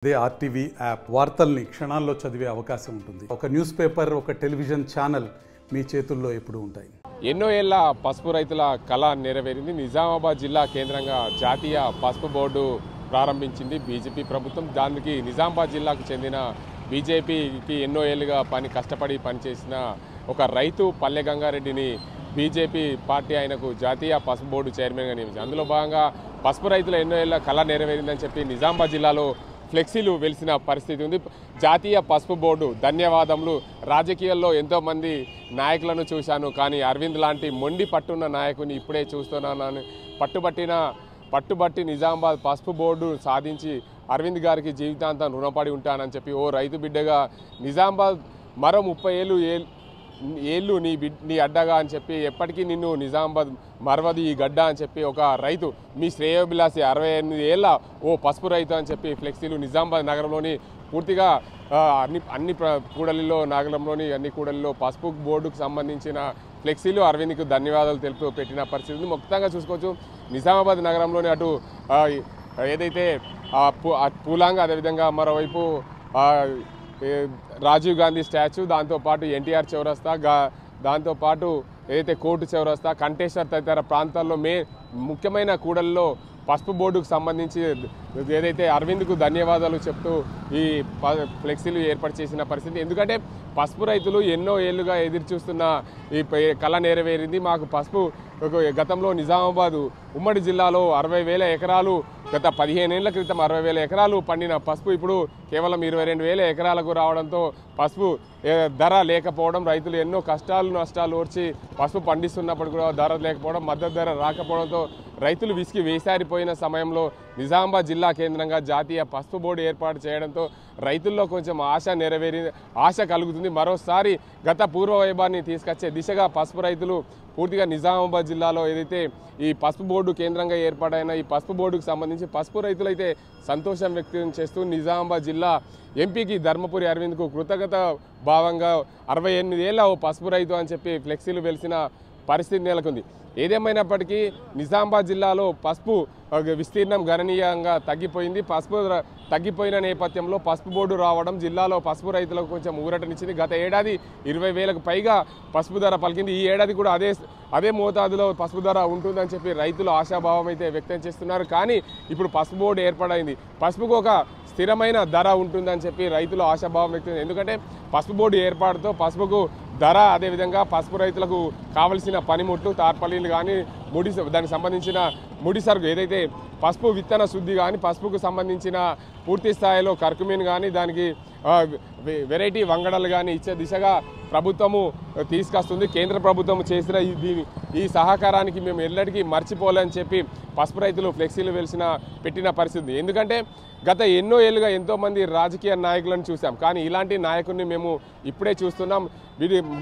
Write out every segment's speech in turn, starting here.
అదే RTV app వార్తల్ని క్షణాల్లో చదివే అవకాశం ఉంటుంది. ఒక న్యూస్ పేపర్, ఒక టెలివిజన్ ఛానల్ మీ చేతుల్లో ఎప్పుడూ ఉంటాయి. ఎన్నో ఏళ్ల పసుపు రైతుల కళ నెరవేరింది. నిజామాబాద్ జిల్లా కేంద్రంగా జాతీయ పసుపు బోర్డు ప్రారంభించింది బీజేపీ ప్రభుత్వం. దానికి నిజామాబాద్ జిల్లాకు చెందిన బీజేపీకి ఎన్నో ఏళ్ళుగా కష్టపడి పనిచేసిన ఒక రైతు పల్లె గంగారెడ్డిని బీజేపీ పార్టీ ఆయనకు జాతీయ పసుపు బోర్డు చైర్మన్గా నియమించింది. అందులో భాగంగా పసుపు రైతుల ఎన్నో ఏళ్ల కళ నెరవేరిందని చెప్పి నిజామాబాద్ జిల్లాలో ఫ్లెక్సీలు వెలిసిన పరిస్థితి ఉంది. జాతీయ పసుపు బోర్డు ధన్యవాదములు. రాజకీయాల్లో ఎంతోమంది నాయకులను చూశాను, కానీ అరవింద్ లాంటి మొండి పట్టున్న నాయకుని ఇప్పుడే చూస్తున్నానని పట్టుబట్టి నిజామాబాద్ పసుపు బోర్డు సాధించి అరవింద్ గారికి జీవితాంతం రుణపడి ఉంటానని చెప్పి ఓ రైతు బిడ్డగా నిజామాబాద్ మరో 30 ఏళ్ళు నీ అడ్డగా అని చెప్పి ఎప్పటికీ నిన్ను నిజామాబాద్ మరవది ఈ గడ్డ అని చెప్పి ఒక రైతు మీ శ్రేయోభిలాసి 68 ఏళ్ళ ఓ పసుపు రైతు అని చెప్పి ఫ్లెక్సీలు నిజామాబాద్ నగరంలోని పూర్తిగా అన్ని కూడలిలో నగరంలోని అన్ని కూడలిలో పసుపు బోర్డుకు సంబంధించిన ఫ్లెక్సీలు అరవింద్కు ధన్యవాదాలు తెలుపు పెట్టిన పరిస్థితి మొత్తంగా చూసుకోవచ్చు. నిజామాబాద్ నగరంలోని అటు ఏదైతే పూలాంగ్, అదేవిధంగా మరోవైపు రాజీవ్ గాంధీ స్టాచ్యూ, దాంతోపాటు ఎన్టీఆర్ చౌరస్తా, దాంతోపాటు ఏదైతే కోర్టు చౌరస్తా, కంటేశ్వర్ తదితర ప్రాంతాల్లో ముఖ్యమైన కూడల్లో పసుపు బోర్డుకు సంబంధించి ఏదైతే అరవింద్కు ధన్యవాదాలు చెప్తూ ఈ ఫ్లెక్సీలు ఏర్పాటు చేసిన పరిస్థితి. ఎందుకంటే పసుపు రైతులు ఎన్నో ఏళ్ళుగా ఎదురు చూస్తున్న ఈ కళ నెరవేరింది. మాకు పసుపు గతంలో నిజామాబాద్ ఉమ్మడి జిల్లాలో 60,000 ఎకరాలు, గత 15 ఏళ్ల క్రితం 60,000 ఎకరాలు పండిన పసుపు ఇప్పుడు కేవలం 22,000 ఎకరాలకు రావడంతో పసుపు ధర లేకపోవడం, రైతులు ఎన్నో నష్టాలు ఓర్చి పసుపు పండిస్తున్నప్పుడు కూడా ధర లేకపోవడం, మద్దతు ధర రాకపోవడంతో రైతులు విసిగి వేసారిపోయిన సమయంలో నిజామాబాద్ జిల్లా కేంద్రంగా జాతీయ పసుపు బోర్డు ఏర్పాటు చేయడంతో రైతుల్లో కొంచెం ఆశ కలుగుతుంది. మరోసారి గత పూర్వ వైభవాన్ని తీసుకొచ్చే దిశగా పసుపు రైతులు పూర్తిగా నిజామాబాద్ జిల్లాలో ఏదైతే ఈ పసుపు బోర్డు కేంద్రంగా ఏర్పాటైన ఈ పసుపు బోర్డుకు సంబంధించి పసుపు రైతులైతే సంతోషం వ్యక్తం చేస్తూ నిజామాబాద్ జిల్లా ఎంపీకి ధర్మపురి అరవింద్కు కృతజ్ఞత భావంగా 68 ఏళ్ళ ఓ పసుపు రైతు అని చెప్పి ఫ్లెక్సీలు వెలిసిన పరిస్థితి నెలకొంది. ఏదేమైనప్పటికీ నిజామాబాద్ జిల్లాలో పసుపు విస్తీర్ణం గణనీయంగా తగ్గిపోయింది. పసుపు తగ్గిపోయిన నేపథ్యంలో పసుపు బోర్డు రావడం జిల్లాలో పసుపు రైతులకు కొంచెం ఊరటనిచ్చింది. గత ఏడాది 20,000కు పైగా పసుపు ధర పలికింది. ఈ ఏడాది కూడా అదే మోతాదులో పసుపు ధర ఉంటుందని చెప్పి రైతులు ఆశాభావం అయితే వ్యక్తం చేస్తున్నారు. కానీ ఇప్పుడు పసుపు బోర్డు ఏర్పడైంది, పసుపుకు ఒక స్థిరమైన ధర ఉంటుందని చెప్పి రైతులు ఆశాభావం వ్యక్తం. ఎందుకంటే పసుపు బోర్డు ఏర్పాటుతో పసుపుకు ధర, అదేవిధంగా పసుపు రైతులకు కావలసిన పనిముట్లు, తార్పలీలు కానీ దానికి సంబంధించిన ముడి సరుకు ఏదైతే పసుపు విత్తన శుద్ధి కానీ పసుపుకు సంబంధించిన పూర్తి స్థాయిలో కర్కుమిన్ కానీ దానికి వెరైటీ వంగడలు కానీ ఇచ్చే దిశగా ప్రభుత్వము తీసుకొస్తుంది. కేంద్ర ప్రభుత్వం చేసిన ఈ సహకారానికి మేము ఎల్లటికీ మర్చిపోలేని చెప్పి పసుపు రైతులు ఫ్లెక్సీలు పెట్టిన పరిస్థితి. ఎందుకంటే గత ఎన్నో ఏళ్ళుగా ఎంతోమంది రాజకీయ నాయకులను చూసాం, కానీ ఇలాంటి నాయకుడిని మేము ఇప్పుడే చూస్తున్నాం.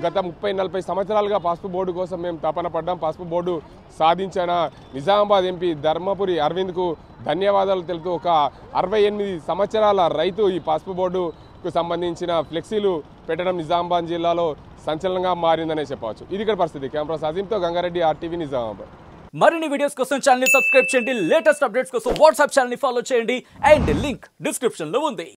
గత 30-40 సంవత్సరాలుగా పసుపు బోర్డు కోసం మేము తపన పడ్డాం. పసుపు బోర్డు సాధించిన నిజామాబాద్ ఎంపీ ధర్మపురి అరవింద్కు ధన్యవాదాలు తెలుపుతూ ఒక 68 సంవత్సరాల రైతు ఈ పసుపు బోర్డుకు సంబంధించిన ఫ్లెక్సీలు పెట్టడం నిజామాబాద్ జిల్లాలో సంచలనంగా మారిందనే చెప్పవచ్చు. ఇది ఇక్కడ పరిస్థితి. కెమెరా అజీంతో గంగారెడ్డి, ఆర్టీవీ, నిజామాబాద్. మరిన్ని వీడియోస్ కోసం ఛానల్ ని సబ్స్క్రైబ్ చేయండి. లేటెస్ట్ అప్డేట్స్ కోసం వాట్సాప్ ఛానల్ ని ఫాలో చేయండి. అండ్ లింక్ డిస్క్రిప్షన్ లో ఉంది.